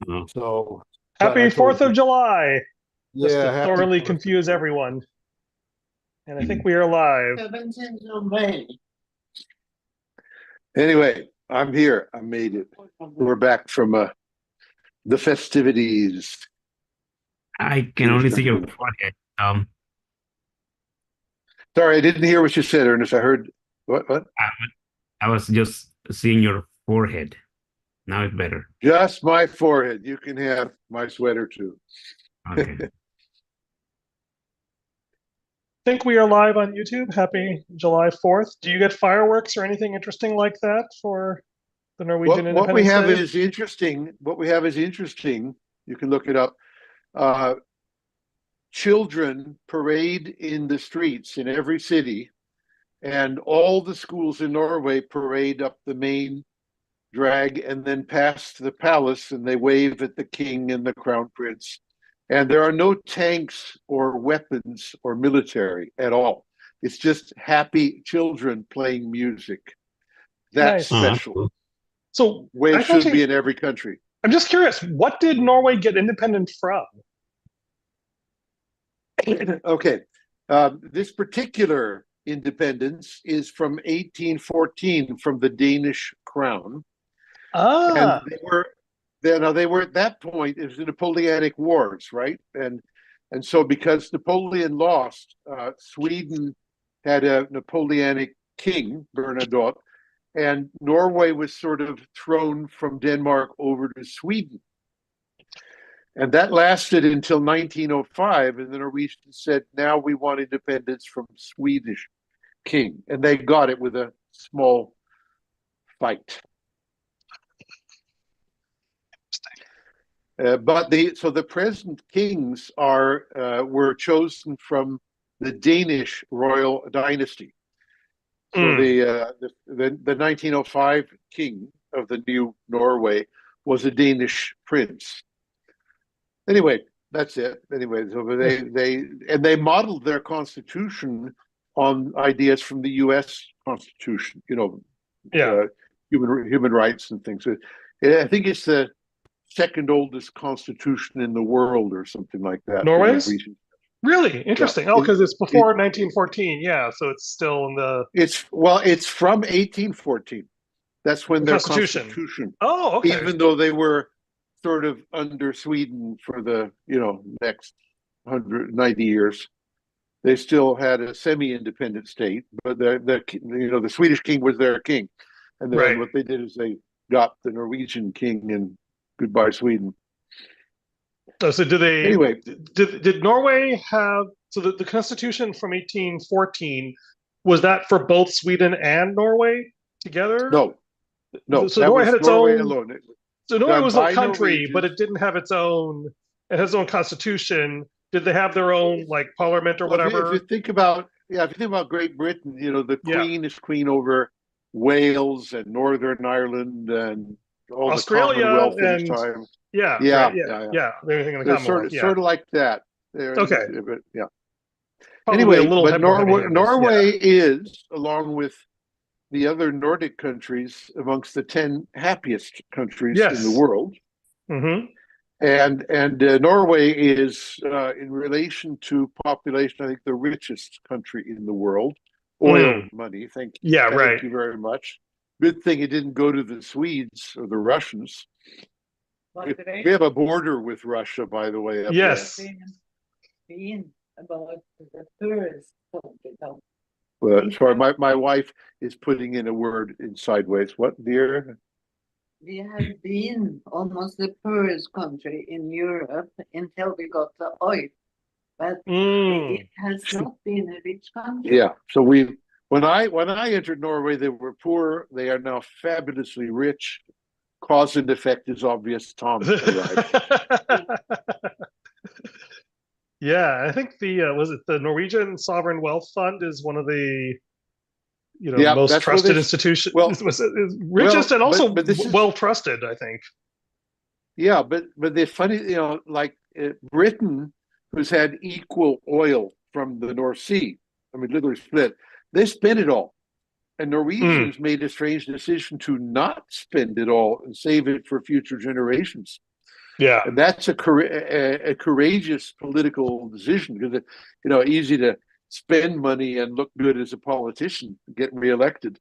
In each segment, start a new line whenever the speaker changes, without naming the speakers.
Oh,
So, but I
Happy
told
4th of
him,
July, just
yeah,
to
happy
thoroughly
4th of
confuse
July.
everyone. And I think
mm.
we are live.
17th of May.
Anyway, I'm here. I made it. We're back from the festivities.
I can
Here's
only see your
nothing.
forehead.
Sorry, I didn't hear what you said, Ernest. I heard what? What?
I, I was just seeing your forehead. Now it's better.
Just my forehead. You can have my sweater too.
Okay.
Think we are live on YouTube. Happy July 4th. Do you get fireworks or anything interesting like that for the Norwegian
What we
Independence
have
Day?
is interesting. What we have is interesting. You can look it up. Uh, Children parade in the streets in every city, and all the schools in Norway parade up the main drag and then past the palace, and they wave at the king and the crown prince. And there are no tanks or weapons or military at all. It's just happy children playing music. That's
Nice.
Oh,
special.
cool.
So
Way it should be
actually,
in every country.
I'm just curious, what did Norway get independent from?
Okay. This particular independence is from 1814 from the Danish crown. And
Ah,
they were at that point, it was the Napoleonic Wars, right? And so because Napoleon lost, Sweden had a Napoleonic king, Bernadotte, and Norway was sort of thrown from Denmark over to Sweden. And that lasted until 1905, and the Norwegians said, now we want independence from Swedish king. And they got it with a small fight. But the present kings were chosen from the Danish royal dynasty. So
mm,
the 1905 king of the new Norway was a Danish prince. Anyway, that's it. Anyway, so they modeled their constitution on ideas from the U.S. Constitution.
yeah.
Uh, human rights and things. I think it's the second oldest constitution in the world, or something like that. The
Norway's?
Norwegian.
Really
Yeah,
interesting. Oh, because it's before 1914. Yeah, so it's still in
it's from 1814. That's when
the
their
Constitution.
constitution,
Oh, okay.
even though they were sort of under Sweden for the next 190 years, they still had a semi-independent state. But the Swedish king was their king, and then
Right.
what they did is they got the Norwegian king, and goodbye Sweden.
Oh, so
Anyway,
did Norway have so the Constitution from 1814 was that for both Sweden and Norway together?
no, no,
So
that
Norway had
was
its
Norway
own.
alone.
So Norway
Done
was a
by
country, but
Norwegians.
it didn't have its own. It has its own constitution. Did they have their own like parliament or
Well, if you
whatever?
think about if you think about Great Britain, the
Yeah,
Queen is queen over Wales and Northern Ireland and all the
Australia
Commonwealth in its
and
time.
yeah, right,
Yeah,
yeah,
yeah, yeah.
yeah. Everything in the
They're
Commonwealth. Yeah.
sort of like that.
Okay.
But yeah.
Probably a
Anyway,
little
but
more heavy-handed. Yeah.
Norway is, along with the other Nordic countries, amongst the 10 happiest countries in the
Yes.
world.
Mm-hmm.
And Norway is, in relation to population, I think the richest country in the world. Oil
Mm.
money.
Yeah. Right.
Thank you very much. Good thing it didn't go to the Swedes or the Russians. We have a border with Russia, by the way, up there.
Yes.
About the tourist.
Sorry, my wife is putting in a word in sideways. What, dear?
We have been almost the poorest country in Europe until we got the oil, but
Mm.
it has not been a rich country.
Yeah. So when I entered Norway, they were poor. They are now fabulously rich. Cause and effect is obvious. Tom arrived.
Yeah, I think the was it the Norwegian Sovereign Wealth Fund is one of the
Yeah,
most
that's where
trusted
this.
institutions,
Well,
richest and also
but this is
well trusted. I think.
yeah, but the funny, like Britain, who's had equal oil from the North Sea. I mean, literally split. They spent it all, and
Mm.
Norwegians made a strange decision to not spend it all and save it for future generations.
Yeah.
And that's a courageous political decision, because easy to spend money and look good as a politician, get reelected.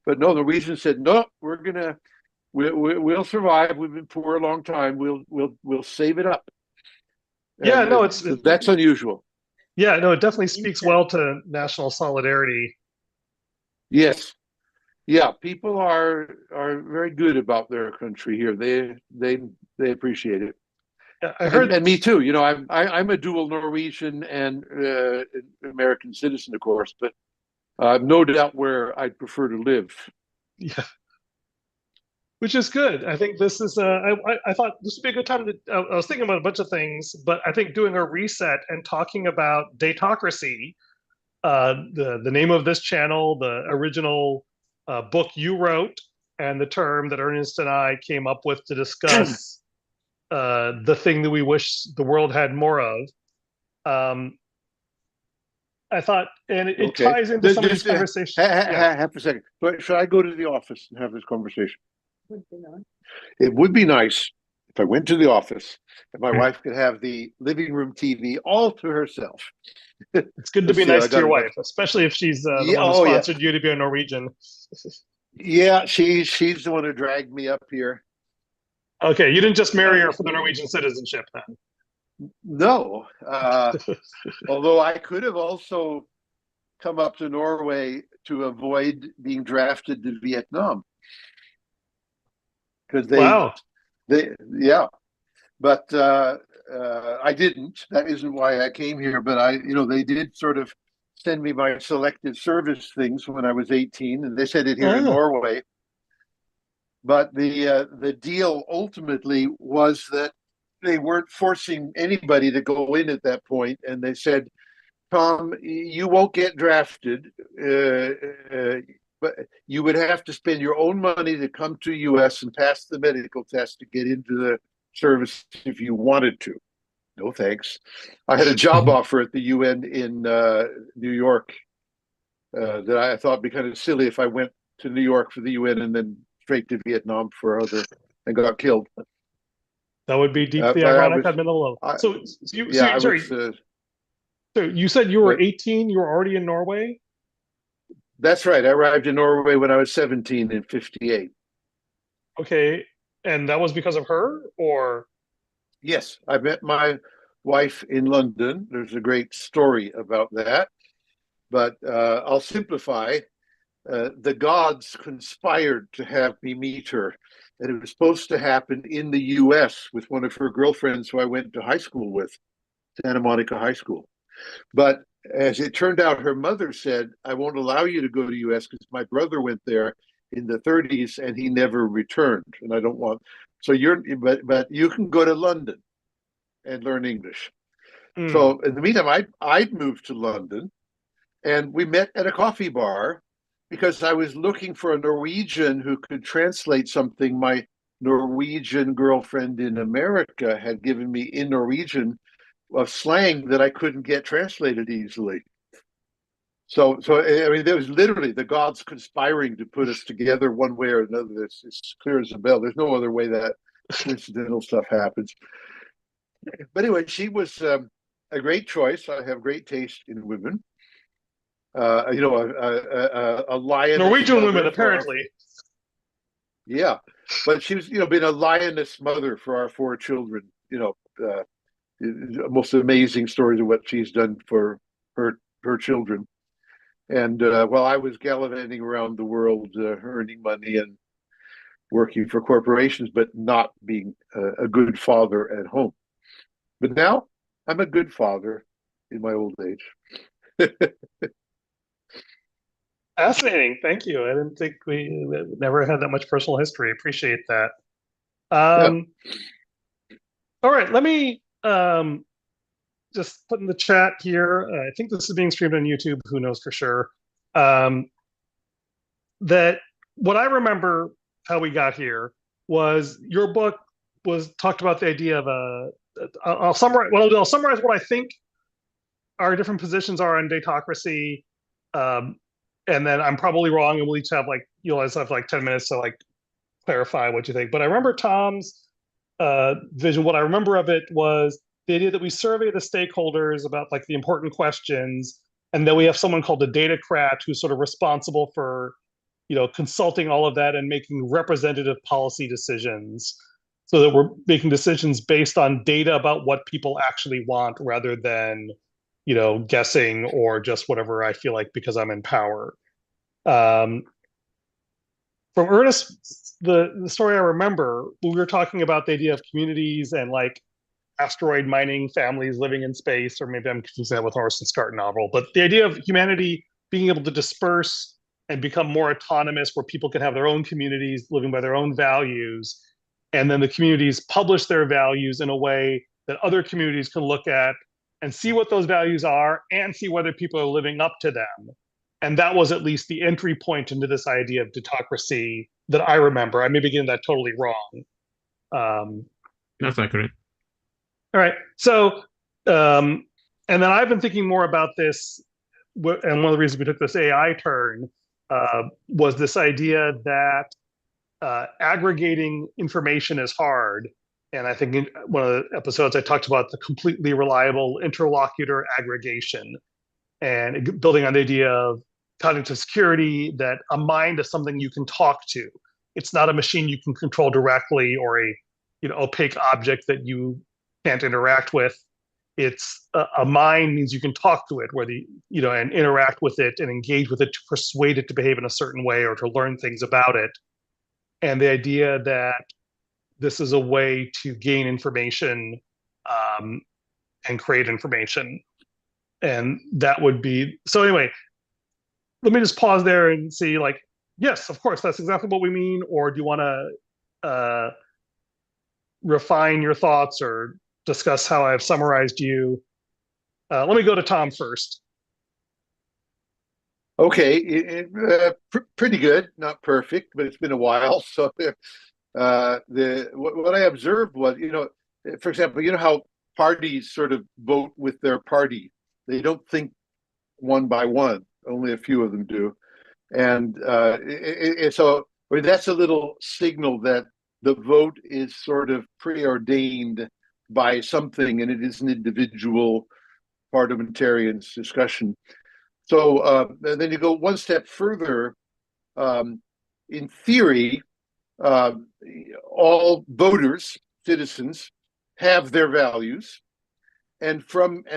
But no, the Norwegians said, no, we'll survive. We've been poor a long time. We'll save it up.
Yeah, no,
So that's unusual.
Yeah, no, it definitely speaks well to national solidarity.
Yes. Yeah, people are very good about their country here. They appreciate it.
Yeah, I heard,
and me too. I'm a dual Norwegian and American citizen, of course, but no doubt where I'd prefer to live.
yeah, which is good. I think this is. I thought this would be a good time to. I was thinking about a bunch of things, but I think doing a reset and talking about Datocracy, the name of this channel, the original book you wrote, and the term that Ernest and I came up with to discuss the thing that we wish the world had more of. I thought, and it
Okay.
ties into some of these conversations.
Half a second. Should I go to the office and have this conversation?
Would be nice.
It would be nice if I went to the office and my wife could have the living room TV all to herself.
It's good to be nice to your wife, especially if she's the one who sponsored you to be a Norwegian.
Yeah, she's the one who dragged me up here.
Okay, you didn't just marry her for the Norwegian citizenship then?
No, although I could have also come up to Norway to avoid being drafted to Vietnam, because but I didn't. That isn't why I came here. But they did sort of send me my selective service things when I was 18, and they said it here in Norway. But the deal ultimately was that they weren't forcing anybody to go in at that point, and they said, Tom, you won't get drafted, but you would have to spend your own money to come to US and pass the medical test to get into the service if you wanted to. No thanks. I had a job offer at the UN in New York that I thought would be kind of silly if I went to New York for the UN and then straight to Vietnam for and got killed.
That would be deeply ironic at middle level. So you said you were 18, you were already in Norway?
That's right. I arrived in Norway when I was 17 in 58.
Okay. And that was because of her, or?
Yes. I met my wife in London. There's a great story about that. But I'll simplify. The gods conspired to have me meet her. And it was supposed to happen in the US with one of her girlfriends who I went to high school with, Santa Monica High School. But as it turned out, her mother said, I won't allow you to go to the US because my brother went there in the 30s and he never returned. And I don't want, so but you can go to London and learn English. So in the meantime, I'd moved to London and we met at a coffee bar because I was looking for a Norwegian who could translate something my Norwegian girlfriend in America had given me in Norwegian of slang that I couldn't get translated easily. So I mean, there was literally the gods conspiring to put us together one way or another. It's clear as a bell. There's no other way that coincidental stuff happens. But anyway, she was a great choice. I have great taste in women. A lioness.
Norwegian women, apparently.
Yeah, but she was, been a lioness mother for our 4 children. Most amazing stories of what she's done for her children. And while I was gallivanting around the world, earning money and working for corporations, but not being a good father at home. But now I'm a good father in my old age.
Fascinating. Thank you. I didn't think we never had that much personal history. Appreciate that. All right. Let me just put in the chat here. I think this is being streamed on YouTube. Who knows for sure? That what I remember how we got here was your book was talked about the idea of I'll summarize. Well, I'll summarize what I think our different positions are on Datocracy. And then I'm probably wrong, and we'll each have you'll have 10 minutes to clarify what you think. But I remember Tom's vision, what I remember of it was the idea that we survey the stakeholders about like the important questions, and then we have someone called a datacrat who's sort of responsible for, consulting all of that and making representative policy decisions, so that we're making decisions based on data about what people actually want rather than, guessing or just whatever I feel like because I'm in power. Um, from Ernest, the story I remember, we were talking about the idea of communities and like asteroid mining families living in space, or maybe I'm confusing that with Orson Scott novel, but the idea of humanity being able to disperse and become more autonomous, where people can have their own communities living by their own values, and then the communities publish their values in a way that other communities can look at and see what those values are and see whether people are living up to them. And that was at least the entry point into this idea of Datocracy that I remember. I may be getting that totally wrong.
That's accurate.
All right. So, and then I've been thinking more about this, and one of the reasons we took this AI turn was this idea that aggregating information is hard. And I think in one of the episodes I talked about the completely reliable interlocutor aggregation, and building on the idea of cognitive security, that a mind is something you can talk to. It's not a machine you can control directly, or a opaque object that you can't interact with. It's a mind means you can talk to it, where and interact with it and engage with it to persuade it to behave in a certain way or to learn things about it. And the idea that this is a way to gain information and create information. And that would be, so anyway, let me just pause there and see, like, yes, of course, that's exactly what we mean. Or do you want to refine your thoughts or discuss how I've summarized you? Let me go to Tom first.
Okay, pretty good, not perfect, but it's been a while. So what I observed was, for example, how parties sort of vote with their party. They don't think one by one. Only a few of them do, and so that's a little signal that the vote is sort of preordained by something, and it is an individual parliamentarian's discussion. So then you go one step further. In theory, all voters, citizens, have their values, and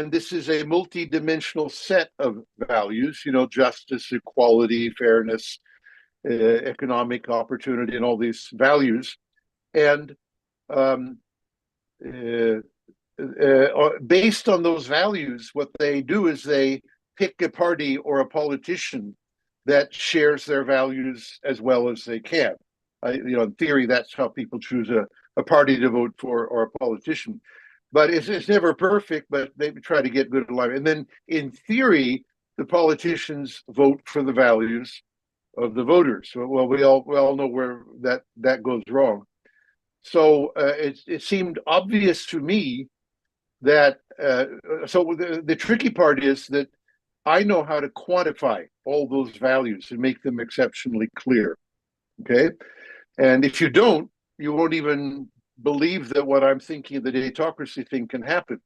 this is a multi-dimensional set of values. Justice, equality, fairness, economic opportunity, and all these values. And based on those values, what they do is they pick a party or a politician that shares their values as well as they can. In theory, that's how people choose a party to vote for or a politician. But it's never perfect, but they try to get good alignment. And then in theory, the politicians vote for the values of the voters. Well, we all know where that goes wrong. So it seemed obvious to me that so the tricky part is that I know how to quantify all those values and make them exceptionally clear. Okay, and if you don't, you won't even believe that what I'm thinking, the Datocracy thing, can happen.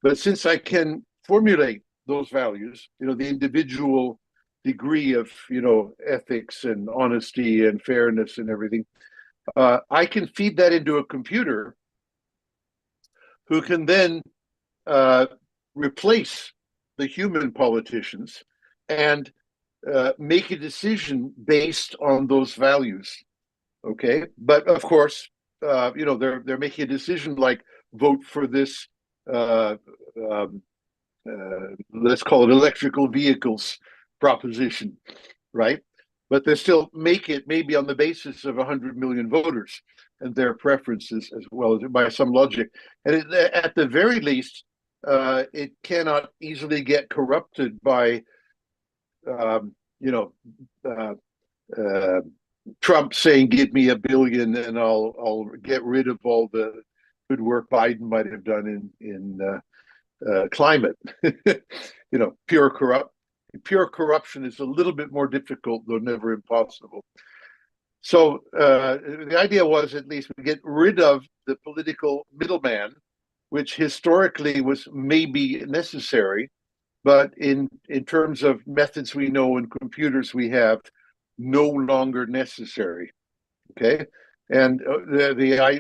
But since I can formulate those values, the individual degree of ethics and honesty and fairness and everything, I can feed that into a computer who can then replace the human politicians and make a decision based on those values. Okay, but of course, they're making a decision like vote for this. Let's call it electrical vehicles proposition, right? But they still make it maybe on the basis of 100 million voters and their preferences as well, as by some logic. And at the very least, it cannot easily get corrupted by, Trump saying, "Give me $1 billion and I'll get rid of all the good work Biden might have done in climate." Pure corruption is a little bit more difficult, though never impossible. So the idea was at least we get rid of the political middleman, which historically was maybe necessary, but in terms of methods we know and computers we have, no longer necessary. Okay, and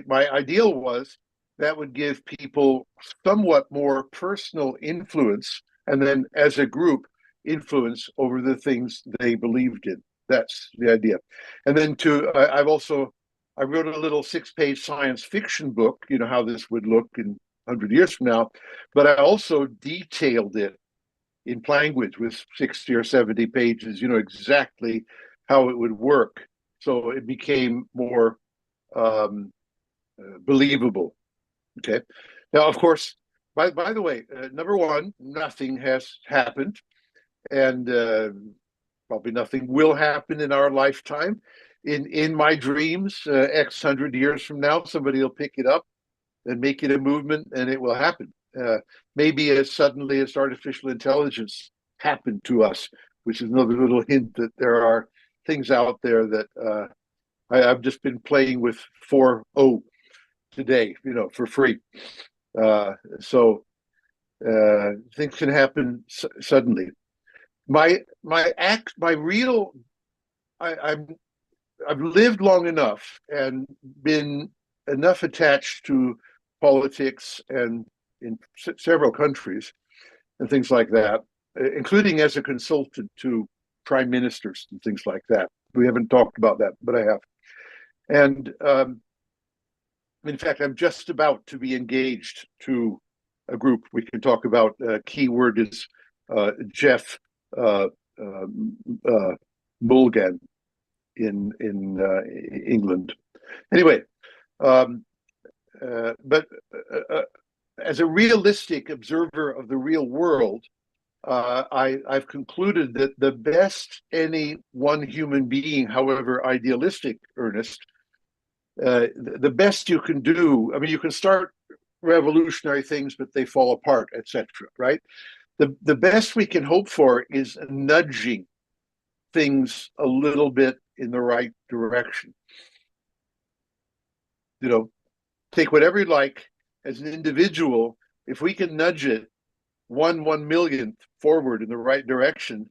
my ideal was that would give people somewhat more personal influence, and then as a group, influence over the things they believed in. That's the idea. And then I wrote a little 6-page science fiction book, you know, how this would look in 100 years from now, but I also detailed it in language with 60 or 70 pages, you know, exactly how it would work. So it became more believable. Okay. Now, of course, by the way, number one, nothing has happened, and probably nothing will happen in our lifetime. In my dreams, X hundred years from now, somebody will pick it up and make it a movement, and it will happen. Maybe as suddenly as artificial intelligence happened to us, which is another little hint that there are things out there that I've just been playing with 4.0 today, you know, for free. So things can happen suddenly. My real, I've lived long enough and been enough attached to politics and in several countries and things like that, including as a consultant to prime ministers and things like that. We haven't talked about that, but I have. And in fact, I'm just about to be engaged to a group we can talk about. Key word is Jeff Mulgan in England. Anyway, but as a realistic observer of the real world, I've concluded that the best any one human being, however idealistic, Ernest, the best you can do, I mean, you can start revolutionary things, but they fall apart, etc., right? The best we can hope for is nudging things a little bit in the right direction. You know, take whatever you like as an individual. If we can nudge it 1/1,000,000th forward in the right direction,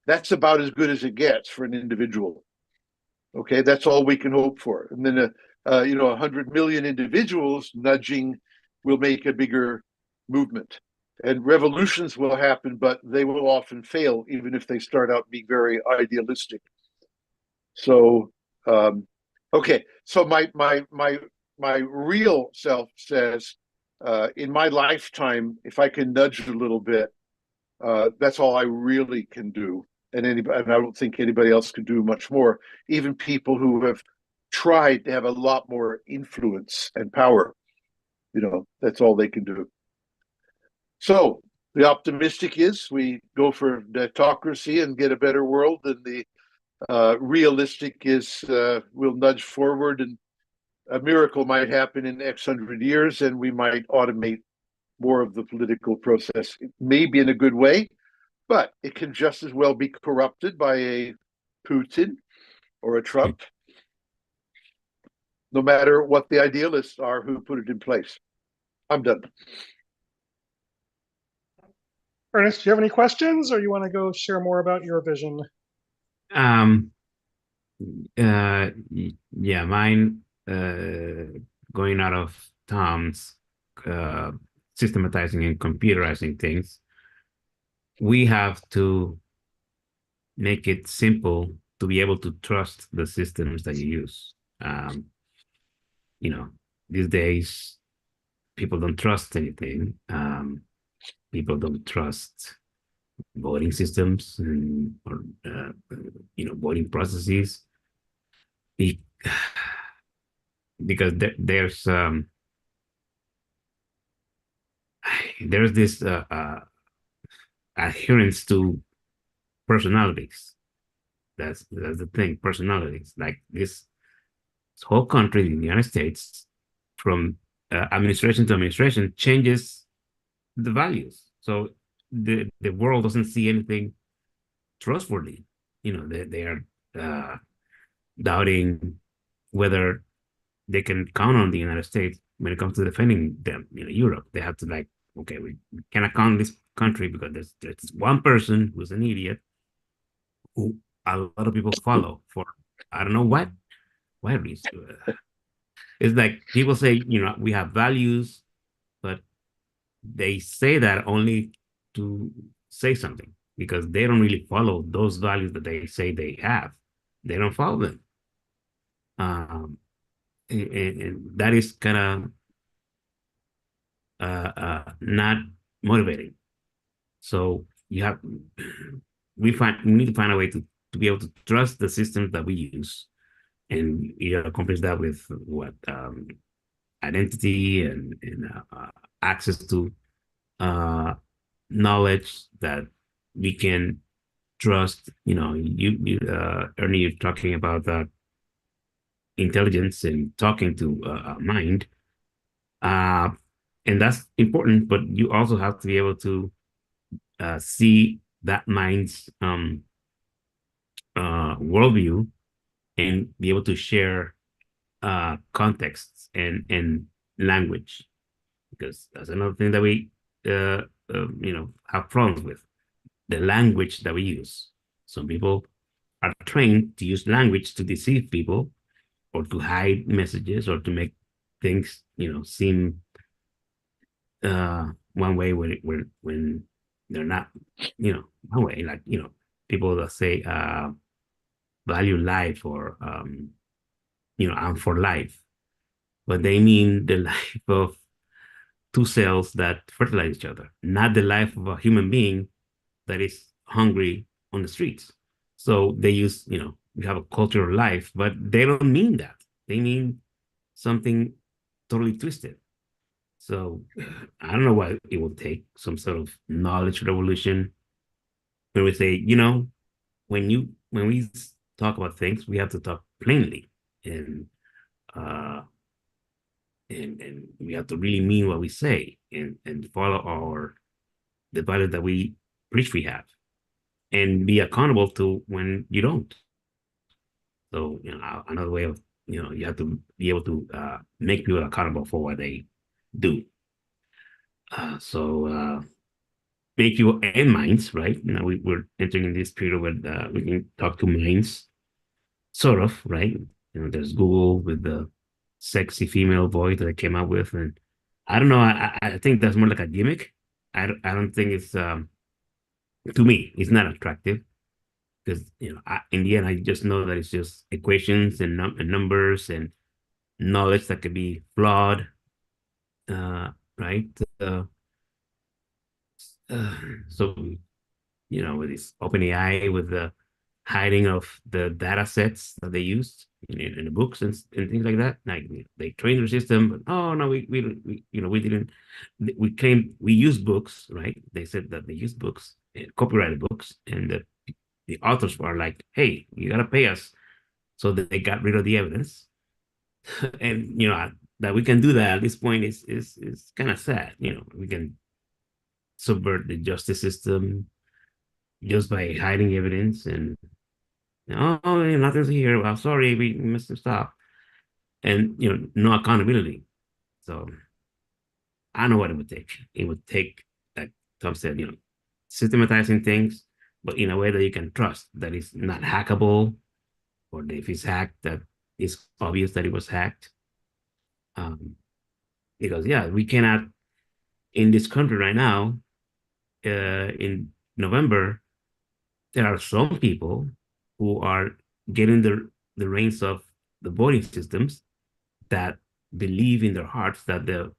that's about as good as it gets for an individual. Okay, that's all we can hope for. And then, 100 million individuals nudging will make a bigger movement. And revolutions will happen, but they will often fail, even if they start out being very idealistic. So, okay. So my real self says, in my lifetime, if I can nudge a little bit, that's all I really can do. And I don't think anybody else can do much more. Even people who have tried to have a lot more influence and power, you know, that's all they can do. So the optimistic is we go for Datocracy and get a better world, and the realistic is we'll nudge forward, and a miracle might happen in X hundred years, and we might automate more of the political process, maybe in a good way, but it can just as well be corrupted by a Putin or a Trump, no matter what the idealists are who put it in place. I'm done.
Ernest, do you have any questions, or you want to go share more about your vision?
Yeah, mine, going out of Tom's, systematizing and computerizing things, we have to make it simple to be able to trust the systems that you use. You know, these days, people don't trust anything. People don't trust voting systems or voting processes, because there's this adherence to personalities. That's the thing. Personalities, like this whole country in the United States, from administration to administration, changes the values. So the world doesn't see anything trustworthy. You know, they are doubting whether they can count on the United States when it comes to defending them. Europe, they have to like, okay, we cannot count this country because there's one person who's an idiot who a lot of people follow for I don't know what reason. It's like people say, we have values, but they say that only to say something because they don't really follow those values that they say they have. They don't follow them. And that is kind of not motivating. So we need to find a way to be able to trust the systems that we use, and accomplish that with what identity and access to uh, knowledge that we can trust. Ernie, you're talking about that intelligence and talking to a mind, uh, and that's important. But you also have to be able to see that mind's worldview and be able to share contexts and language, because that's another thing that we have problems with the language that we use. Some people are trained to use language to deceive people or to hide messages or to make things seem one way when they're not one way, like people that say value life or I'm for life, but they mean the life of two cells that fertilize each other, not the life of a human being that is hungry on the streets. So they use, we have a culture of life, but they don't mean that. They mean something totally twisted. So I don't know what it will take, some sort of knowledge revolution where we say, when we talk about things, we have to talk plainly and uh and we have to really mean what we say and follow the values that we preach we have and be accountable to when you don't. So, another way of, you have to be able to make people accountable for what they do. So make people and minds, right? We're entering this period where we can talk to minds, sort of, right? There's Google with the sexy female voice that I came up with, and I don't know. I think that's more like a gimmick. I don't think it's to me it's not attractive because in the end I just know that it's just equations and numbers and knowledge that could be flawed, right? Uh, uh, so with this open AI, with the hiding of the data sets that they used in the books and things like that. Like they trained their system, but oh no, we didn't. We claim we use books, right? They said that they use books, copyrighted books, and the authors were like, "Hey, you gotta pay us." So they got rid of the evidence, and that we can do that at this point is kind of sad. We can subvert the justice system just by hiding evidence and nothing's here. Well, sorry, we missed the stop, and no accountability. So I know what it would take. It would take, like Tom said, systematizing things, but in a way that you can trust, that is not hackable, or if it's hacked, that it's obvious that it was hacked. Um, because yeah, we cannot in this country right now, in November, there are some people who are getting the reins of the voting systems that believe in their hearts that the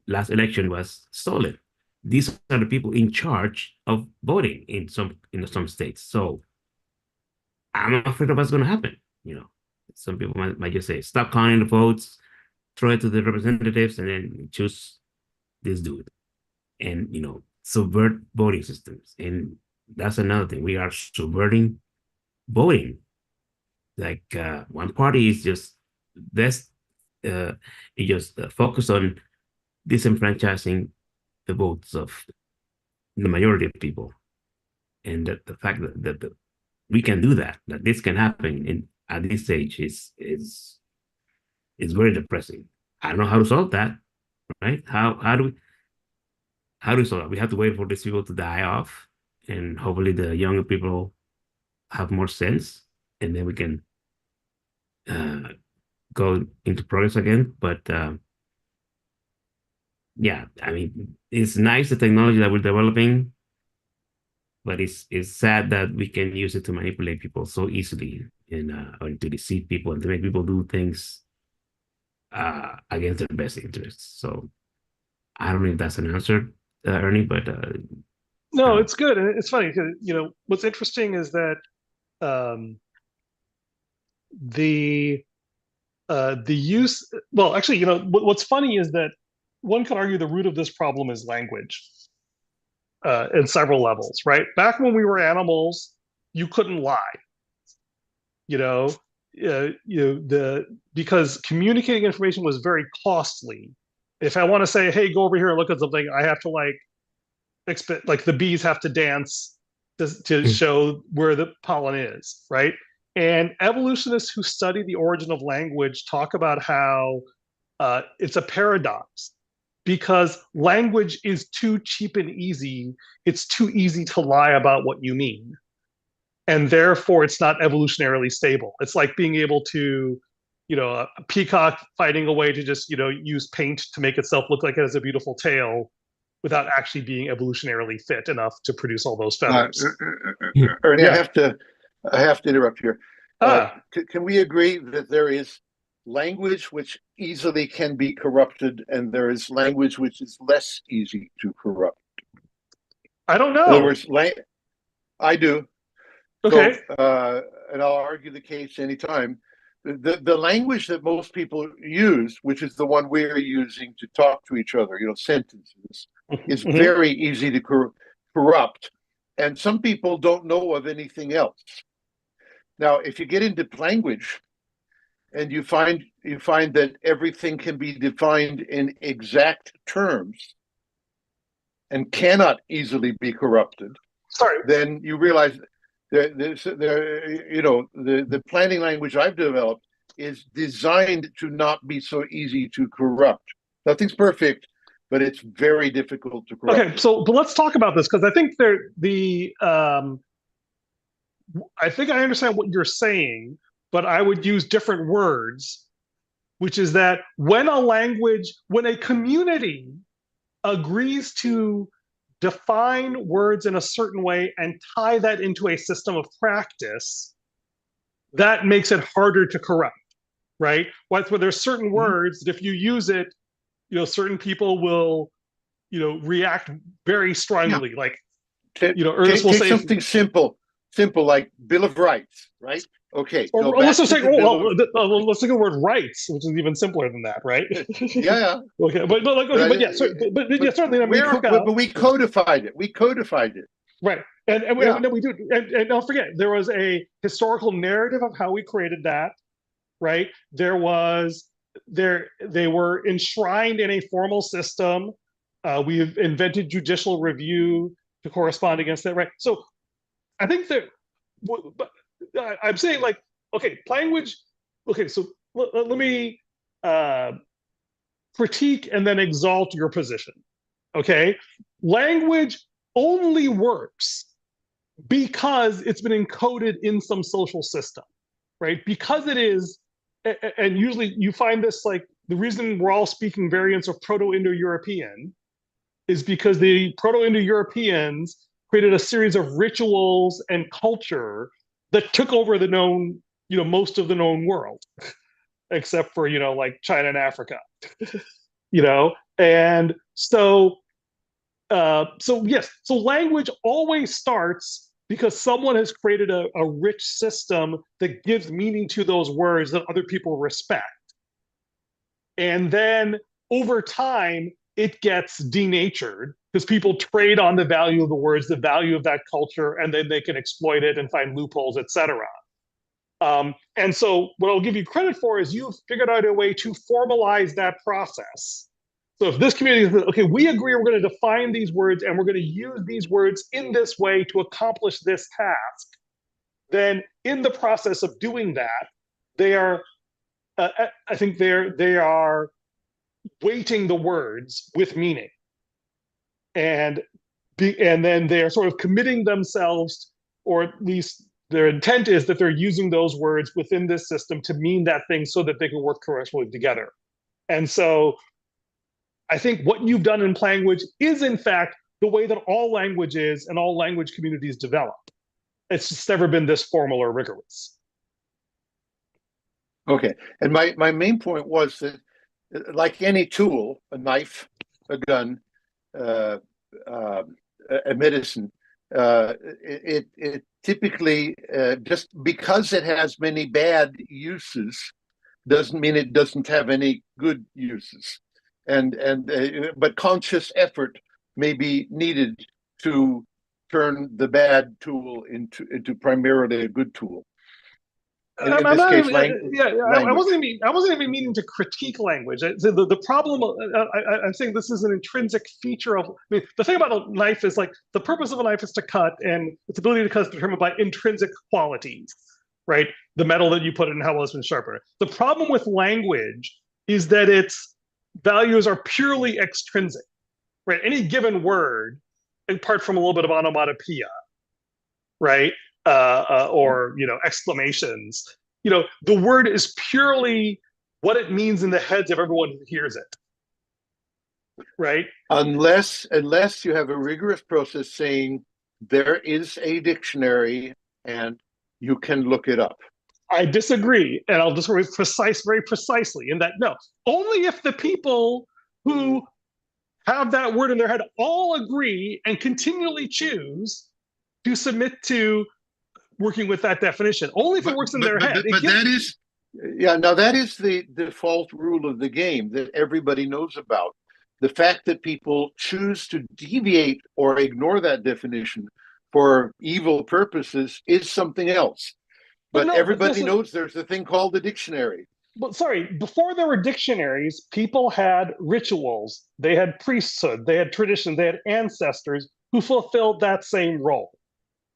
last election was stolen. These are the people in charge of voting in some states. So I'm afraid of what's going to happen. Some people might just say, stop counting the votes, throw it to the representatives, and then choose this dude, and subvert voting systems. And that's another thing. We are subverting voting. Like one party is just this, it just focus on disenfranchising the votes of the majority of people, and that the fact that we can do that this can happen in at this stage is very depressing. I don't know how to solve that, right? How do we solve that? We have to wait for these people to die off, and hopefully the younger people have more sense, and then we can uh, go into progress again. But yeah, I mean, it's nice the technology that we're developing, but it's sad that we can use it to manipulate people so easily and or to deceive people and to make people do things against their best interests. So I don't know if that's an answer, Ernie, but
No,
uh,
it's good. And it's funny because, what's interesting is that um, the the use, well, actually, what's funny is that one could argue the root of this problem is language in several levels, right? Back when we were animals, you couldn't lie, you know, because communicating information was very costly. If I want to say, hey, go over here and look at something, I have to like the bees have to dance to show where the pollen is, right? And evolutionists who study the origin of language talk about how it's a paradox because language is too cheap and easy. It's too easy to lie about what you mean. And therefore, it's not evolutionarily stable. It's like being able to, a peacock finding a way to just, use paint to make itself look like it has a beautiful tail without actually being evolutionarily fit enough to produce all those feathers.
Ernie,
Yeah.
I have to interrupt here.
Ah,
Can we agree that there is language which easily can be corrupted, and there is language which is less easy to corrupt?
I don't
In other
know.
words, I do.
Okay.
So, and I'll argue the case anytime. The language that most people use, which is the one we're using to talk to each other, sentences, is
Mhm.
very easy to corrupt. And some people don't know of anything else. Now, if you get into language and you find that everything can be defined in exact terms and cannot easily be corrupted,
Sorry.
then you realize the planning language I've developed is designed to not be so easy to corrupt. Nothing's perfect, but it's very difficult to corrupt.
Okay. So, but let's talk about this because I think I think I understand what you're saying, but I would use different words, which is that when a community agrees to define words in a certain way and tie that into a system of practice, that makes it harder to corrupt, right? Where there's certain
Mhm.
words that if you use it, certain people will, react very
Yeah.
strongly. Like, Ernest will
Take
say,
something simple like Bill of Rights, right? Okay, go
or let's
back
just
to
say,
the Bill of
let's take the word rights, which is even simpler than that, right?
yeah,
Okay, but like, okay, but yeah, yeah, certainly, then we cook out.
but we codified it. We codified it.
Right.
Yeah.
We do. And don't forget, there was a historical narrative of how we created that, right? They were enshrined in a formal system. We've invented judicial review to correspond against that, right? So I think that, but I'm saying like, okay, language, okay, so let me uh, critique and then exalt your position, okay? Language only works because it's been encoded in some social system, right? Because it is, and usually you find this like the reason we're all speaking variants of Proto-Indo-European is because the Proto-Indo-Europeans created a series of rituals and culture that took over the known, most of the known world, except for, like China and Africa, and so yes, so language always starts because someone has created a rich system that gives meaning to those words that other people respect. And then over time, it gets denatured because people trade on the value of the words, the value of that culture, and then they can exploit it and find loopholes, etc. And so what I'll give you credit for is you've figured out a way to formalize that process. So if this community says, okay, we agree we're going to define these words and we're going to use these words in this way to accomplish this task, then in the process of doing that, they are, I think they are weighting the words with meaning, and then they're sort of committing themselves, or at least their intent is that they're using those words within this system to mean that thing so that they can work correctly together. And so I think what you've done in language is, in fact, the way that all languages and all language communities develop. It's just never been this formal or rigorous.
Okay. And my main point was that, like any tool, a knife, a gun, uh, uh, a medicine, it typically, just because it has many bad uses doesn't mean it doesn't have any good uses. But conscious effort may be needed to turn the bad tool into primarily a good tool. In
I'm
this
not
case,
even,
language.
I wasn't even meaning to critique language. The problem, I'm saying this is an intrinsic feature of. I mean, the thing about a knife is like the purpose of a knife is to cut, and its ability to cut is determined by intrinsic qualities, right? The metal that you put in and how well it's been sharpened. The problem with language is that its values are purely extrinsic, right? Any given word, apart from a little bit of onomatopoeia, right? Or exclamations. The word is purely what it means in the heads of everyone who hears it, right?
Unless you have a rigorous process saying there is a dictionary and you can look it up.
I disagree, and I'll just very precisely in that no, only if the people who have that word in their head all agree and continually choose to submit to working with that definition. Only if it works in their head.
But that is, yeah, now that is the default rule of the game that everybody knows about. The fact that people choose to deviate or ignore that definition for evil purposes is something else. But no, everybody knows there's a thing called the dictionary.
But sorry, before there were dictionaries, people had rituals, they had priesthood, they had tradition, they had ancestors who fulfilled that same role.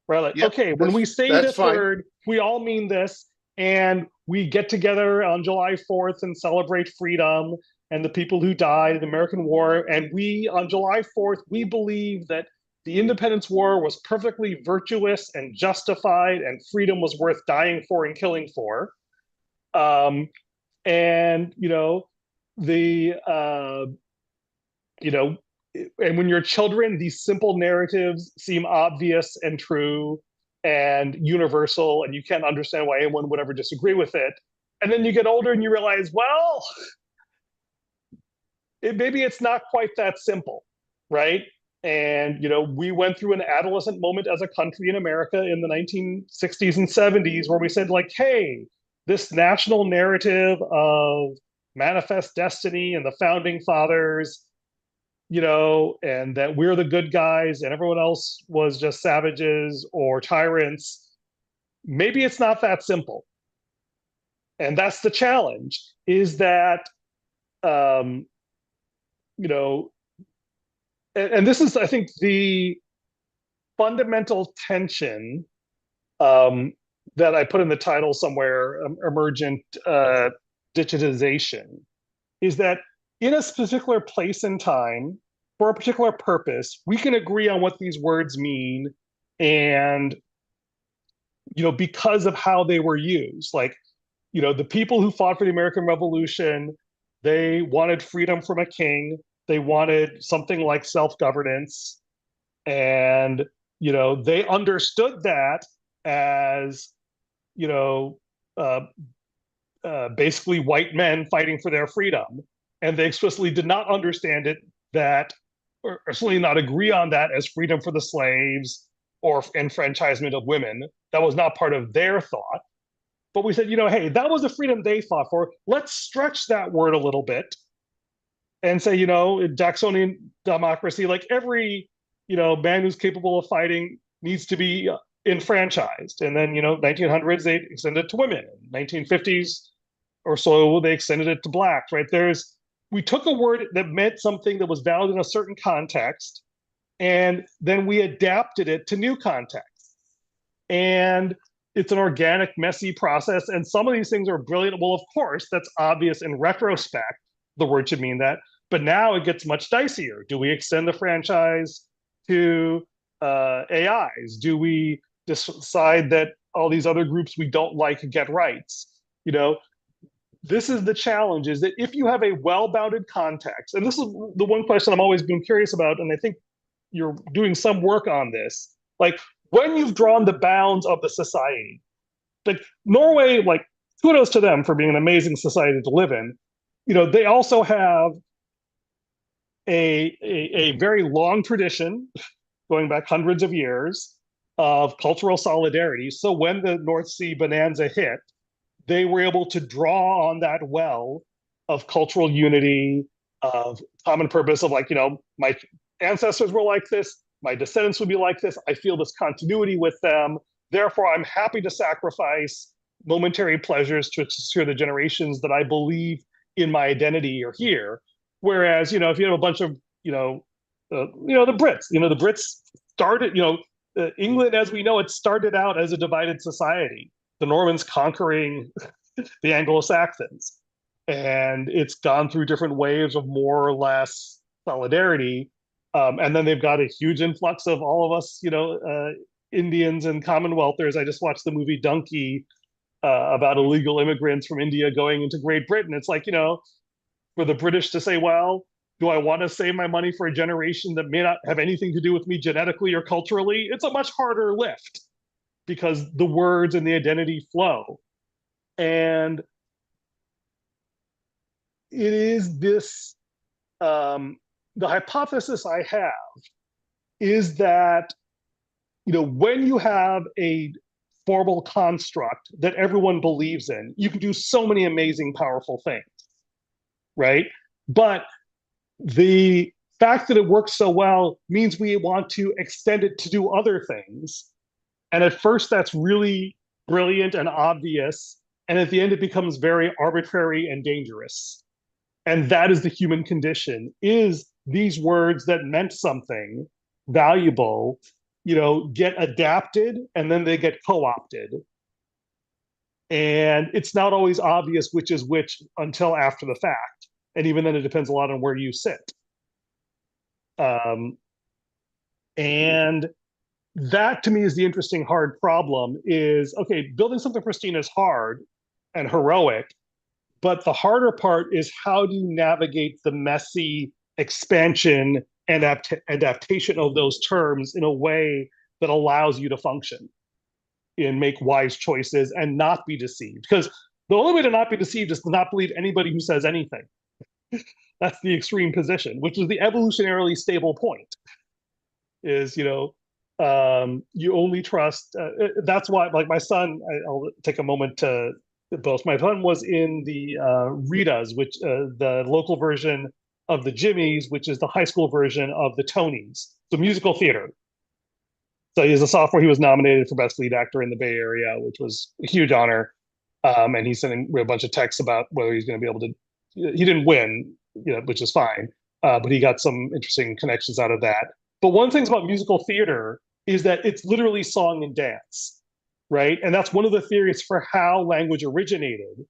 Right? Like, yep, okay, when we say this word, we all mean this, and we get together on July 4th and celebrate freedom and the people who died in the American War. And we, on July 4th, we believe that the Independence War was perfectly virtuous and justified, and freedom was worth dying for and killing for. And and when you're children, these simple narratives seem obvious and true and universal, and you can't understand why anyone would ever disagree with it. And then you get older and you realize, well, maybe it's not quite that simple, right? And we went through an adolescent moment as a country in America in the 1960s and 70s where we said, like, hey, this national narrative of manifest destiny and the founding fathers, and that we're the good guys and everyone else was just savages or tyrants. Maybe it's not that simple. And that's the challenge, is that, and this is, I think, the fundamental tension that I put in the title somewhere, Emergent Digitization, is that in a particular place and time, for a particular purpose, we can agree on what these words mean, and because of how they were used. Like, the people who fought for the American Revolution, they wanted freedom from a king, they wanted something like self-governance, and they understood that as basically white men fighting for their freedom. And they explicitly did not understand it or certainly not agree on that as freedom for the slaves or enfranchisement of women. That was not part of their thought. But we said, hey, that was the freedom they fought for. Let's stretch that word a little bit and say, in Jacksonian democracy, like every, man who's capable of fighting needs to be enfranchised. And then, 1900s, they extended it to women. 1950s or so, they extended it to blacks, right? We took a word that meant something that was valid in a certain context, and then we adapted it to new contexts. And it's an organic, messy process. And some of these things are brilliant. Well, of course, that's obvious in retrospect. The word should mean that. But now it gets much dicier. Do we extend the franchise to AIs? Do we decide that all these other groups we don't like get rights? You know, this is the challenge, is that if you have a well-bounded context, and this is the one question I'm always been curious about, and I think you're doing some work on this, like when you've drawn the bounds of the society, like Norway, like kudos to them for being an amazing society to live in. You know, they also have a very long tradition going back hundreds of years of cultural solidarity. So when the North Sea bonanza hit, they were able to draw on that well of cultural unity, of common purpose, of like, you know, my ancestors were like this, my descendants would be like this, I feel this continuity with them, therefore I'm happy to sacrifice momentary pleasures to secure the generations that I believe in my identity are here. Whereas, you know, if you have a bunch of, the Brits started, England as we know it started out as a divided society. The Normans conquering the Anglo-Saxons. And it's gone through different waves of more or less solidarity. And then they've got a huge influx of all of us, Indians and Commonwealthers. I just watched the movie Donkey about illegal immigrants from India going into Great Britain. It's like, for the British to say, well, do I want to save my money for a generation that may not have anything to do with me genetically or culturally? It's a much harder lift because the words and the identity flow. And it is this, the hypothesis I have is that, when you have a formal construct that everyone believes in, you can do so many amazing, powerful things, right? But the fact that it works so well means we want to extend it to do other things. And at first that's really brilliant and obvious. And at the end, it becomes very arbitrary and dangerous. And that is the human condition, is these words that meant something valuable, get adapted and then they get co-opted. And it's not always obvious which is which until after the fact. And even then it depends a lot on where you sit. And that to me is the interesting hard problem is, okay, building something pristine is hard and heroic, but the harder part is how do you navigate the messy expansion and adaptation of those terms in a way that allows you to function and make wise choices and not be deceived. Because the only way to not be deceived is to not believe anybody who says anything. That's the extreme position, which is the evolutionarily stable point. Is, you only trust. That's why, like my son, I'll take a moment to boast. My son was in the Ritas, which the local version of the Jimmies, which is the high school version of the Tonys, the musical theater. So he's a sophomore. He was nominated for Best Lead Actor in the Bay Area, which was a huge honor. And he's sending a bunch of texts about whether he's going to be able to. He didn't win, which is fine, but he got some interesting connections out of that. But one thing about musical theater is that it's literally song and dance, right? And that's one of the theories for how language originated,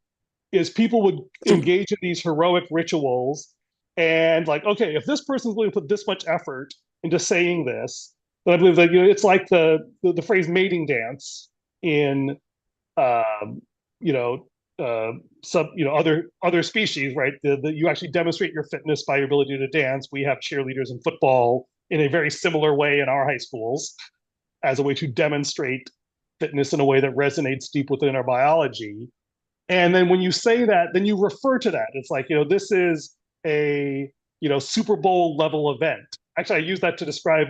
is people would engage in these heroic rituals and like, okay, if this person's going to put this much effort into saying this, then I believe that, it's like the phrase mating dance in, other species, right? You actually demonstrate your fitness by your ability to dance. We have cheerleaders in football in a very similar way in our high schools as a way to demonstrate fitness in a way that resonates deep within our biology. And then when you say that, then you refer to that. It's like, this is a, Super Bowl level event. Actually, I use that to describe,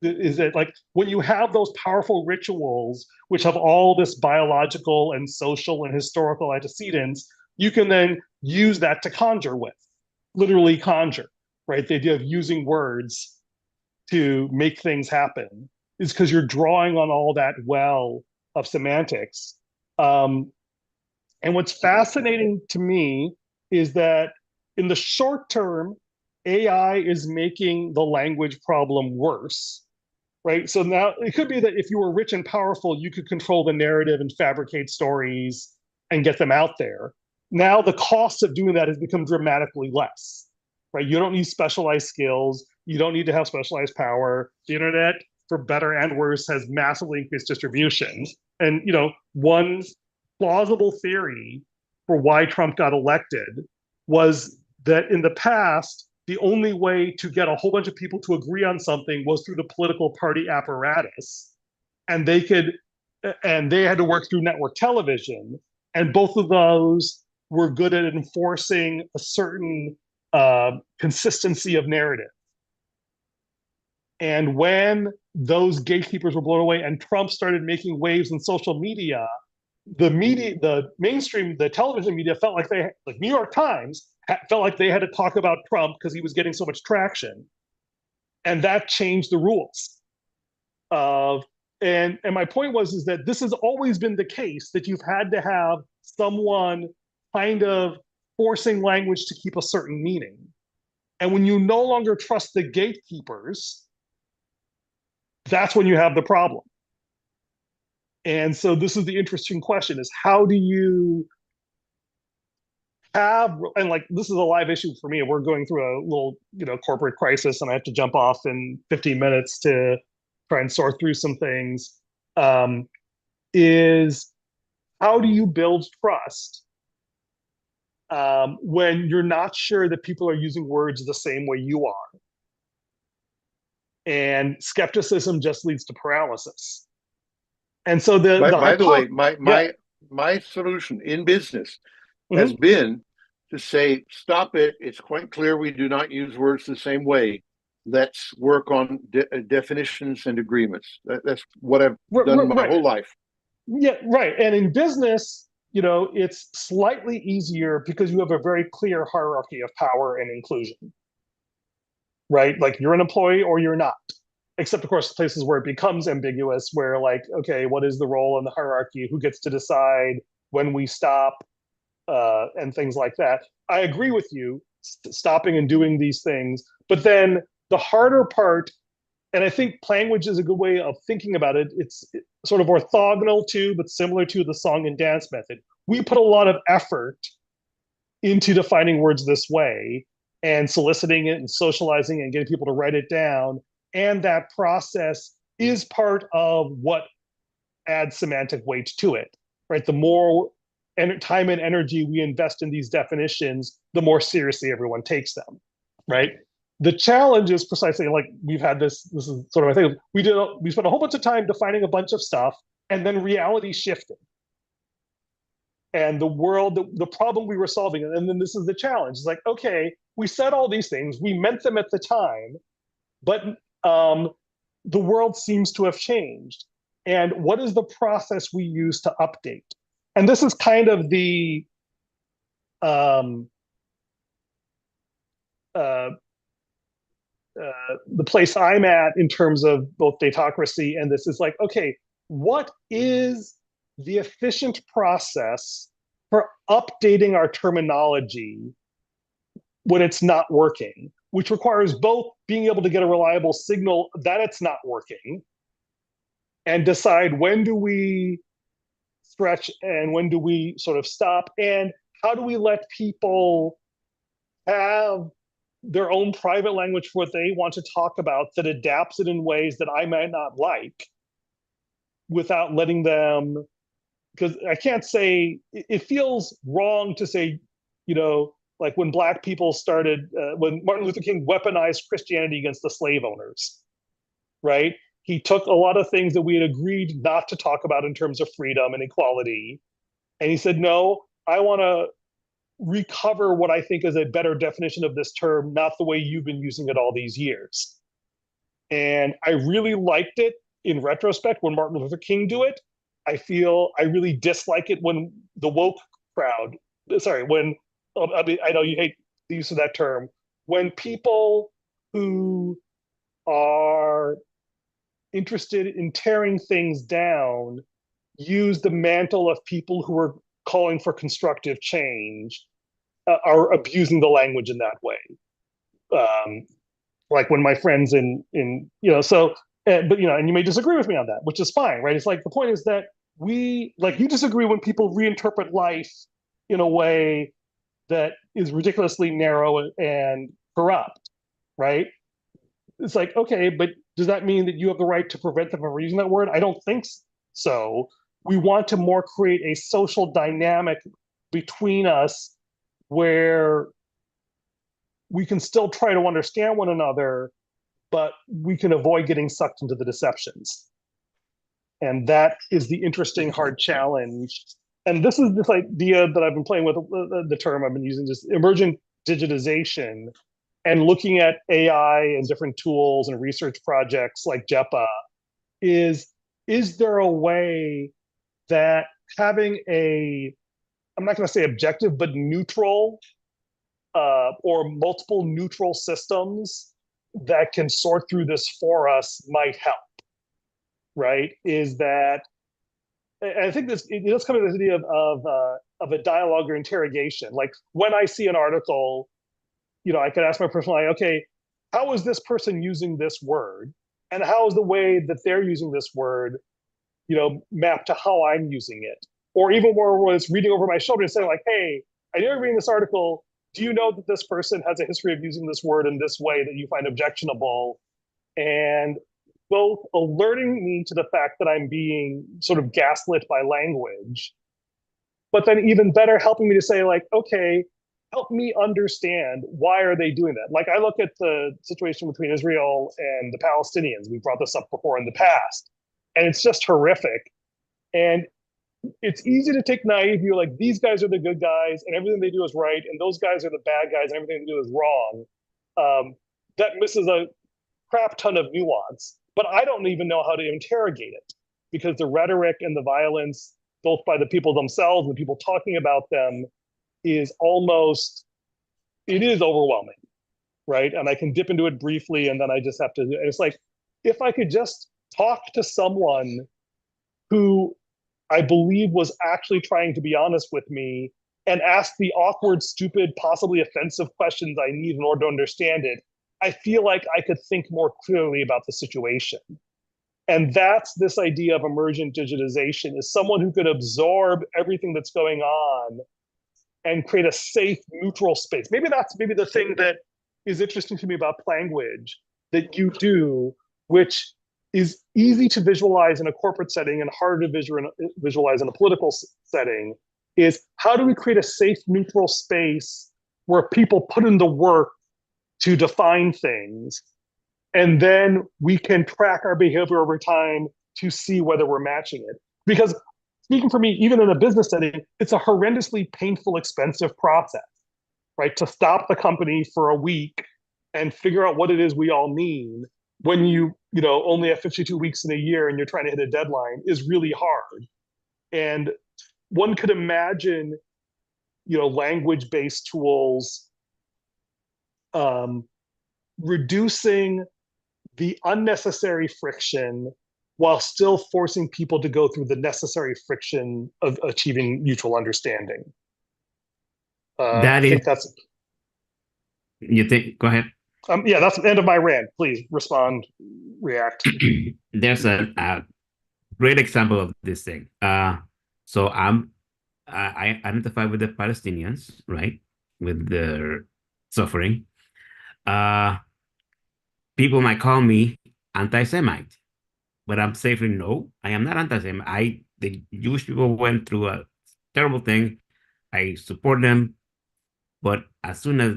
is that like when you have those powerful rituals, which have all this biological and social and historical antecedents, you can then use that to conjure with, literally conjure, right? The idea of using words to make things happen is because you're drawing on all that well of semantics. And what's fascinating to me is that in the short term, AI is making the language problem worse, right? So now it could be that if you were rich and powerful, you could control the narrative and fabricate stories and get them out there. Now the cost of doing that has become dramatically less, right? You don't need specialized skills. You don't need to have specialized power. The internet, for better and worse, has massively increased distribution. And one plausible theory for why Trump got elected was that in the past, the only way to get a whole bunch of people to agree on something was through the political party apparatus, and they had to work through network television, and both of those were good at enforcing a certain consistency of narrative. And when those gatekeepers were blown away and Trump started making waves in social media, the mainstream, the television media felt like like New York Times felt like they had to talk about Trump because he was getting so much traction. And that changed the rules of, and my point is that this has always been the case, that you've had to have someone kind of forcing language to keep a certain meaning. And when you no longer trust the gatekeepers, that's when you have the problem. And so this is the interesting question, is how do you have, and like, this is a live issue for me. We're going through a little, corporate crisis, and I have to jump off in 15 minutes to try and sort through some things. Is how do you build trust when you're not sure that people are using words the same way you are? And skepticism just leads to paralysis. And so
by the way,
yeah.
my solution in business has
Mm-hmm.
been to say, stop it. It's quite clear we do not use words the same way. Let's work on definitions and agreements. That's what I've done my
Right.
whole life.
Yeah, right. And in business, it's slightly easier because you have a very clear hierarchy of power and inclusion, right? Like, you're an employee or you're not. Except, of course, places where it becomes ambiguous, where, like, okay, what is the role in the hierarchy? Who gets to decide when we stop, and things like that. I agree with you, stopping and doing these things. But then the harder part, and I think language is a good way of thinking about it. It's sort of orthogonal to, but similar to the song and dance method. We put a lot of effort into defining words this way and soliciting it and socializing and getting people to write it down. And that process is part of what adds semantic weight to it, right? The more time and energy we invest in these definitions, the more seriously everyone takes them, right? The challenge is precisely like, we've had this is sort of, I think we spent a whole bunch of time defining a bunch of stuff, and then reality shifted. And the problem we were solving, and then this is the challenge. It's like, okay, we said all these things, we meant them at the time, but the world seems to have changed. And what is the process we use to update? And this is kind of the place I'm at in terms of both Datocracy and this. Is like, okay, what is the efficient process for updating our terminology when it's not working, which requires both being able to get a reliable signal that it's not working and decide when do we stretch and when do we sort of stop, and how do we let people have their own private language for what they want to talk about that adapts it in ways that I might not like, without letting them, because I can't say, it feels wrong to say, like when Black people started, when Martin Luther King weaponized Christianity against the slave owners, right? He took a lot of things that we had agreed not to talk about in terms of freedom and equality, and he said, no, I want to recover what I think is a better definition of this term, not the way you've been using it all these years. And I really liked it in retrospect when Martin Luther King do it. I really dislike it when the woke crowd, when, I know you hate the use of that term, when people who are interested in tearing things down use the mantle of people who are calling for constructive change, are abusing the language in that way. Like when my friends so But and you may disagree with me on that, which is fine, right? It's like the point is that you disagree when people reinterpret life in a way that is ridiculously narrow and corrupt, right? It's like, okay, but does that mean that you have the right to prevent them from using that word? I don't think so. We want to more create a social dynamic between us where we can still try to understand one another, but we can avoid getting sucked into the deceptions. And that is the interesting hard challenge. And this is this idea that I've been playing with, the term I've been using, just emergent digitization, and looking at AI and different tools and research projects like JEPA. Is there a way that having I'm not going to say objective, but neutral or multiple neutral systems that can sort through this for us might help, right? Is that, I think it does come to this idea of a dialogue or interrogation. Like when I see an article, I could ask my personal eye, okay, how is this person using this word? And how is the way that they're using this word, mapped to how I'm using it? Or even more when it's reading over my shoulder and saying like, hey, I know you're reading this article. Do you know that this person has a history of using this word in this way that you find objectionable? And both alerting me to the fact that I'm being sort of gaslit by language, but then even better, helping me to say like, okay, help me understand why are they doing that? Like I look at the situation between Israel and the Palestinians. We brought this up before in the past, and it's just horrific. And it's easy to take naive view, like these guys are the good guys and everything they do is right, and those guys are the bad guys and everything they do is wrong. That misses a crap ton of nuance, but I don't even know how to interrogate it because the rhetoric and the violence, both by the people themselves and the people talking about them, is overwhelming, right? And I can dip into it briefly and then I just have to, and it's like, if I could just talk to someone who I believe was actually trying to be honest with me and ask the awkward, stupid, possibly offensive questions I need in order to understand it, I feel like I could think more clearly about the situation. And that's this idea of emergent digitization, is someone who could absorb everything that's going on and create a safe, neutral space. Maybe that's the thing that is interesting to me about language that you do, which is easy to visualize in a corporate setting and harder to visualize in a political setting, is how do we create a safe, neutral space where people put in the work to define things, and then we can track our behavior over time to see whether we're matching it. Because speaking for me, even in a business setting, it's a horrendously painful, expensive process, right? To stop the company for a week and figure out what it is we all mean when you only have 52 weeks in a year and you're trying to hit a deadline is really hard. And one could imagine, language-based tools reducing the unnecessary friction while still forcing people to go through the necessary friction of achieving mutual understanding.
That
I
is,
think that's.
you think, go ahead.
Yeah, that's the end of my rant. Please respond, react.
There's a great example of this thing. So I identify with the Palestinians, right, with their suffering. People might call me anti-Semite, but I'm saying no, I am not anti-Semite. The Jewish people went through a terrible thing. I support them, but as soon as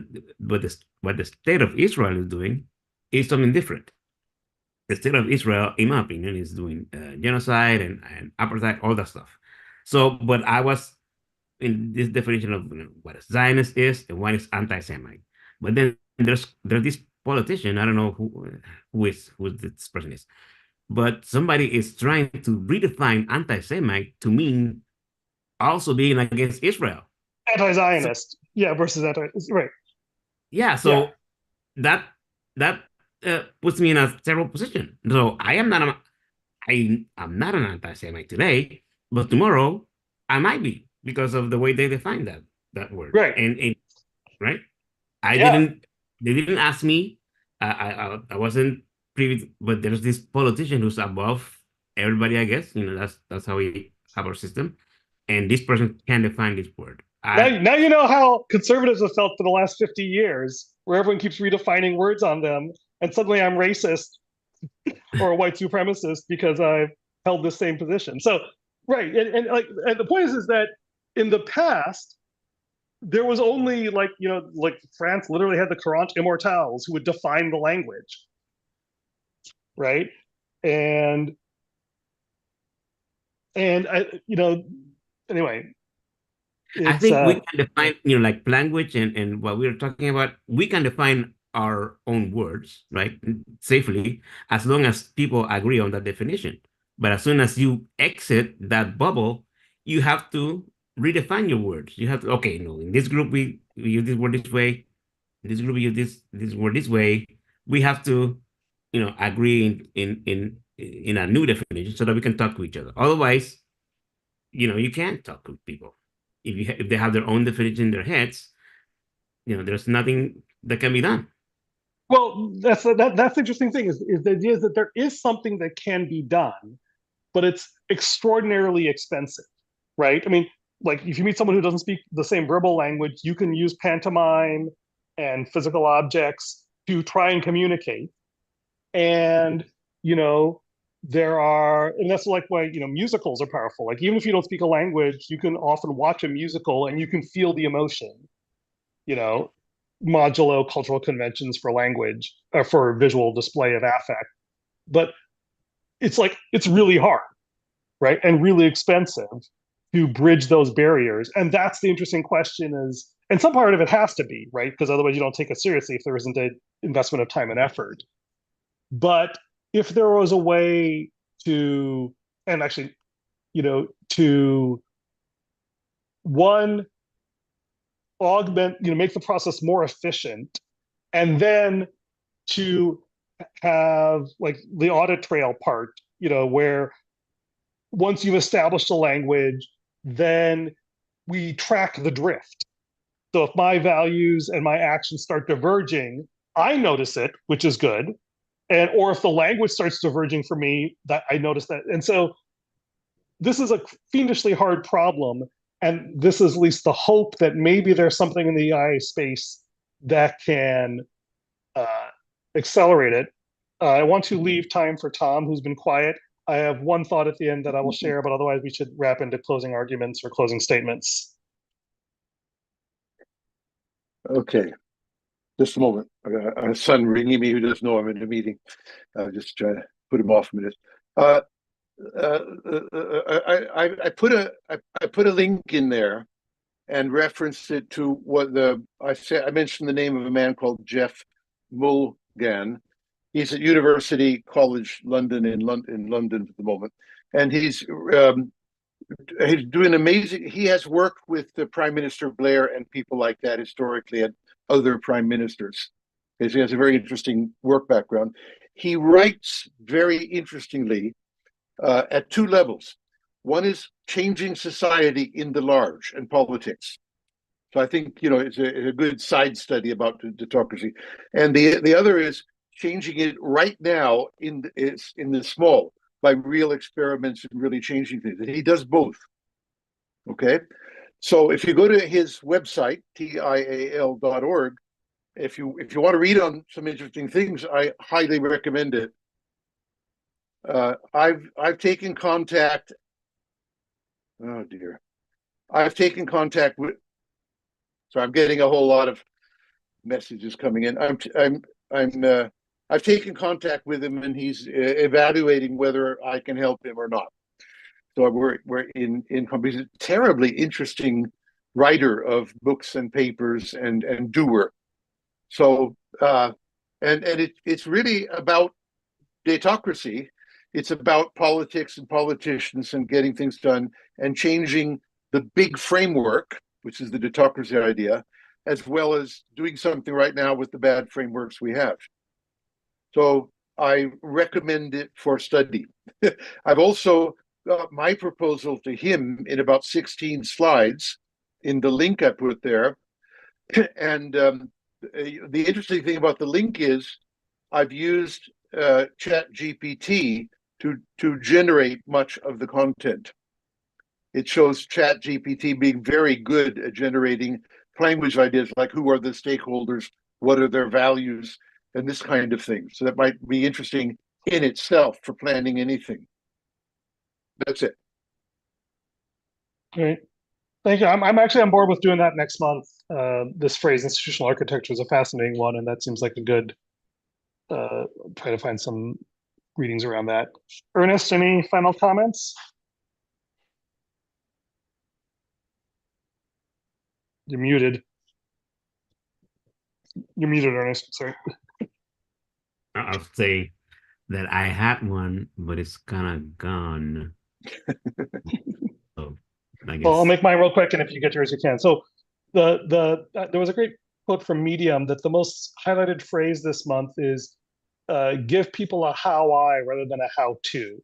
what the state of Israel is doing is something different. The state of Israel, in my opinion, is doing genocide and apartheid, all that stuff. So, but I was in this definition of what a Zionist is and what is anti-Semite. But then there's this politician, I don't know who this person is, but somebody is trying to redefine anti-Semite to mean also being against Israel.
Anti-Zionist, yeah, versus right.
Yeah, so that puts me in a terrible position. So I'm not an anti-Semite today, but tomorrow I might be because of the way they define that word.
Right.
And right,
Yeah.
they didn't ask me. I wasn't but there's this politician who's above everybody, I guess. That's how we have our system. And this person can define this word.
Now you know how conservatives have felt for the last 50 years, where everyone keeps redefining words on them, and suddenly I'm racist or a white supremacist because I've held this same position. So, right, and the point is that in the past, there was only like France literally had the Courant Immortals who would define the language, right? And anyway,
I
it's
think we can define, like language and what we're talking about, we can define our own words, right? Safely, as long as people agree on that definition. But as soon as you exit that bubble, you have to redefine your words. You have to, okay, no, in this group we use this word this way, in this group we use this word this way. We have to, agree in a new definition so that we can talk to each other. Otherwise, you can't talk with people if they have their own definition in their heads. There's nothing that can be done.
well, that's the interesting thing is the idea is that there is something that can be done, but it's extraordinarily expensive, right? I mean, like if you meet someone who doesn't speak the same verbal language, you can use pantomime and physical objects to try and communicate. And you know, and that's like why musicals are powerful. Like even if you don't speak a language, you can often watch a musical and you can feel the emotion. You know, modulo cultural conventions for language or for visual display of affect. But it's really hard, right? And really expensive to bridge those barriers. And that's the interesting question and some part of it has to be, right? Because otherwise you don't take it seriously if there isn't an investment of time and effort. But if there was a way to, and actually, to one, augment, make the process more efficient, and then to have like the audit trail part, where once you've established a language, then we track the drift. So if my values and my actions start diverging, I notice it, which is good. Or if the language starts diverging for me, that I notice that. And so this is a fiendishly hard problem. And this is at least the hope that maybe there's something in the AI space that can accelerate it. I want to leave time for Tom, who's been quiet. I have one thought at the end that I will share, but otherwise we should wrap into closing arguments or closing statements.
Okay, just a moment. I got a son ringing me who doesn't know I'm in a meeting. Just trying to put him off a minute. I put a link in there and referenced it to what I mentioned the name of a man called Jeff Mulgan. He's at University College London in London at the moment, and he's doing amazing. He has worked with the Prime Minister Blair and people like that historically, and other prime ministers. He has a very interesting work background. He writes very interestingly at two levels. One is changing society in the large and politics. So I think it's a good side study about Datocracy, and the other is changing it right now in the small by real experiments and really changing things. And he does both. Okay, so if you go to his website tial.org, if you want to read on some interesting things, I highly recommend it. I've taken contact. Oh dear, I've taken contact with. So I'm getting a whole lot of messages coming in. I've taken contact with him, and he's evaluating whether I can help him or not. So we're in he's a terribly interesting writer of books and papers and doer. So it's really about Datocracy. It's about politics and politicians and getting things done and changing the big framework, which is the Datocracy idea, as well as doing something right now with the bad frameworks we have. So I recommend it for study. I've also got my proposal to him in about 16 slides in the link I put there. And the interesting thing about the link is I've used Chat GPT to generate much of the content. It shows Chat GPT being very good at generating language ideas like who are the stakeholders, what are their values, and this kind of thing. So that might be interesting in itself for planning anything. That's it.
Great. Thank you. I'm actually on board with doing that next month. This phrase, institutional architecture, is a fascinating one, and that seems like a good, try to find some readings around that. Ernest, any final comments? You're muted. You're muted, Ernest. Sorry.
I'll say that I had one, but it's kind of gone. So I
Well, I'll
guess.
make mine real quick, and if you get yours, you can. So there was a great quote from Medium that the most highlighted phrase this month is give people a how I rather than a how to.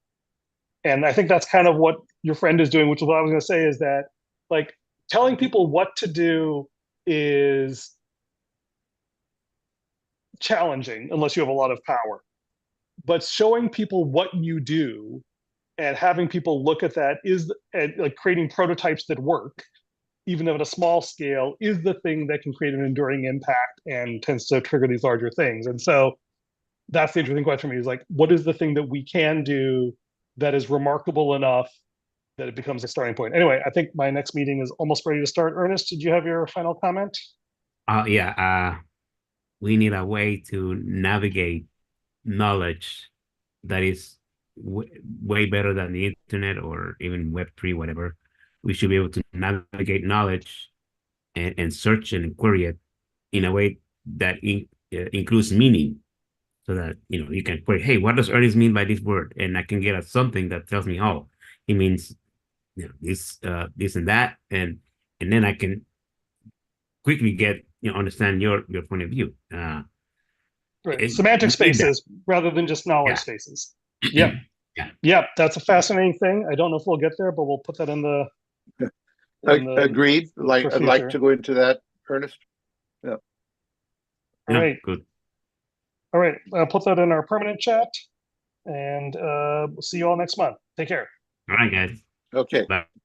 And I think that's kind of what your friend is doing, which is what I was going to say is that like telling people what to do is challenging unless you have a lot of power. But showing people what you do and having people look at that is like creating prototypes that work, even if at a small scale, is the thing that can create an enduring impact and tends to trigger these larger things. And so that's the interesting question for me is like, what is the thing that we can do that is remarkable enough that it becomes a starting point? Anyway, I think my next meeting is almost ready to start. Ernest, did you have your final comment?
Yeah. We need a way to navigate knowledge that is way better than the internet or even Web3, whatever. We should be able to navigate knowledge and search and query it in a way that includes meaning, so that you can query, hey, what does Ernest mean by this word? And I can get at something that tells me, oh, he means this and that, and then I can quickly get understand your point of view.
Right. Semantic
We need that.
spaces rather than just knowledge
Yeah.
spaces. Yep.
Yeah.
Yep. That's a fascinating thing. I don't know if we'll get there, but we'll put that in the
Agreed.
for
I'd like
future.
to go into that, Ernest. Yeah.
All
No,
right.
good.
All right. I'll put that in our permanent chat, and we'll see you all next month. Take care.
All right, guys.
Okay.
Bye.